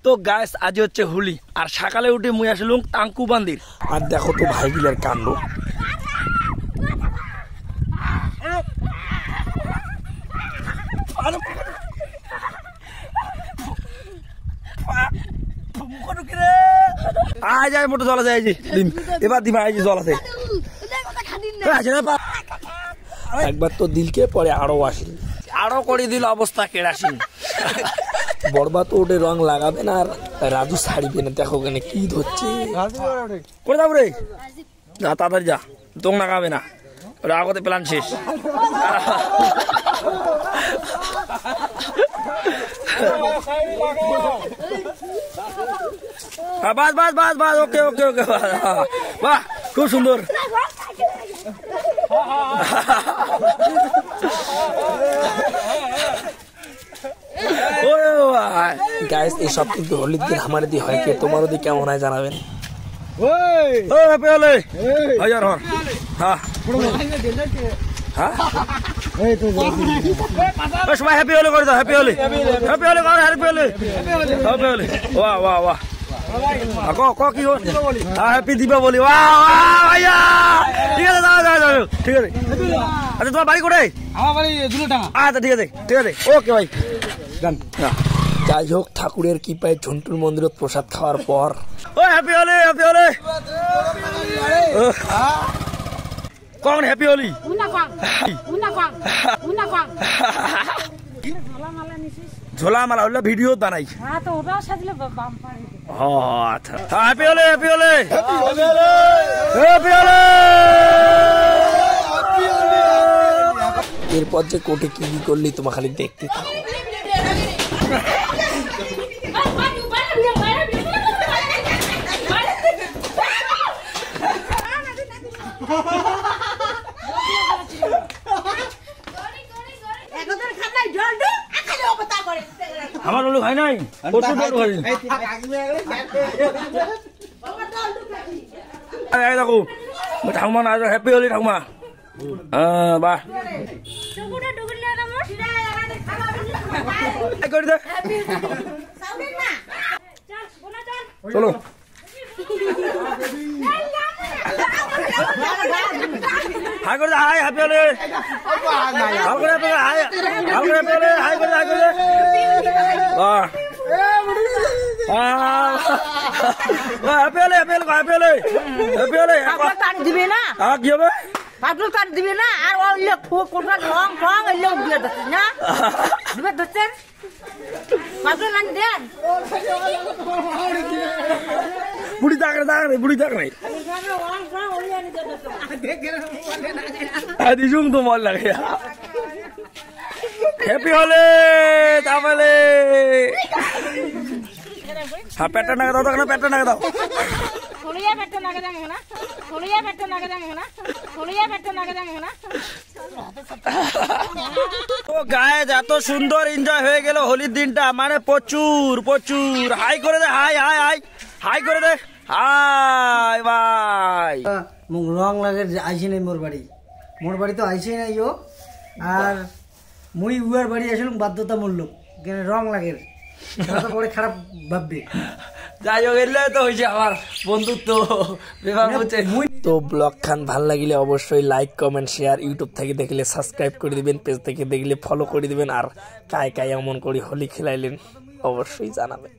তো গাইস আজ হচ্ছে হোলি আর সকালে উঠে মুই আসলুম টাঙ্কু বান্দির আর দেখো তো ভাইগুলার কাণ্ড আজ আয় মোটো জল আছে এবার দিবা এই যে জল আছে একবার তো দিলকে পরে আরো আসি আরো করে দিল অবস্থা কেরাসিন বরবা তো ওটে রং লাগাবে না আর রাজু ছাড়িবে না দেখো কেন কি ধরছে করে যাবো রে যা তাড়াতাড়ি যা তোং লাগাবে না ওরা আগতে প্ল্যান শেষ বাস বাস বাস বাস ওকে ওকে ওকে বাহ খুব সুন্দর গাইস এই সব কিন্তু হোলির দিন আমার দিয়ে হয় কে তোমার ওদিকে কেমন হয় জানাবেন সবাই হ্যাপি হোলি করে দাও হ্যাপি হোলি হ্যাপি হোলি করো হ্যাপি হোলি হ্যাপি হোলি বাহ বাহ বাহ কি হ্যাপি দীপাবলি ভাইয়া ঠিক আছে যাও যাও যাও ঠিক আছে আচ্ছা তোমার বাড়ি কোথায় আমার বাড়ি দুলুটাঙ্গা আচ্ছা ঠিক আছে ঠিক আছে ওকে ভাই গান যাই হোক ঠাকুরের কৃপায় ঝন্টুর মন্দিরত প্রসাদ খাওয়ার পর ও হ্যাপি হোলি হ্যাপি হোলি কখন হ্যাপি হোলি ঝোলা মালা হলে ভিডিও বানাই আচ্ছা happy Holi happy Holi happy Holi এরপর যে কোটে কি কি করলি তোমার খালি দেখতে থাকো আমার লোক হয় নাই দেখো ঠাকুমা না হ্যাপি হোলি ঠাকুমা বাহ চলো হাই করে হাই হ্যাপি হোলি হাই করে হ্যাপি হোলি হাই করে হ্যাপি হোলি হাই করে হাই করে বাহ happy Holi happy Holi happy Holi happy Holi cut দিবে না কি হবে পাটল কাট দিবে না আর ওই লোক কোনটা রং রং ওই লোক দিয়ে দিচ্ছে না দিবে দিচ্ছেন পাটল না দেন বুড়ি দাগ রে আদি জুম তো মল লাগে হ্যাপি হোলি তাহলে হ্যাঁ পেটটা নাগা দাও না পেটটা নাগা দাও গায়ে এত সুন্দর এনজয় হয়ে গেল হোলির দিনটা মানে প্রচুর প্রচুর হাই করে দে হাই হাই হাই হাই করে দে হাই ভাই মুখ রং লাগে আইসি নাই মোর বাড়ি তো আইসি নাই ও আর মুই উয়ার বাড়ি আসলাম বাধ্যতামূলক রং লাগে পরে খারাপ ভাববে যাই হোক এলে তো হয়েছে আমার বন্ধুত্ব তো ব্লগ খান ভাল লাগিলে অবশ্যই লাইক কমেন্ট শেয়ার ইউটিউব থেকে দেখলে সাবস্ক্রাইব করে দিবেন পেজ থেকে দেখলে ফলো করে দিবেন আর কায় কায় এমন করে হোলি খেলাইলেন অবশ্যই জানাবেন।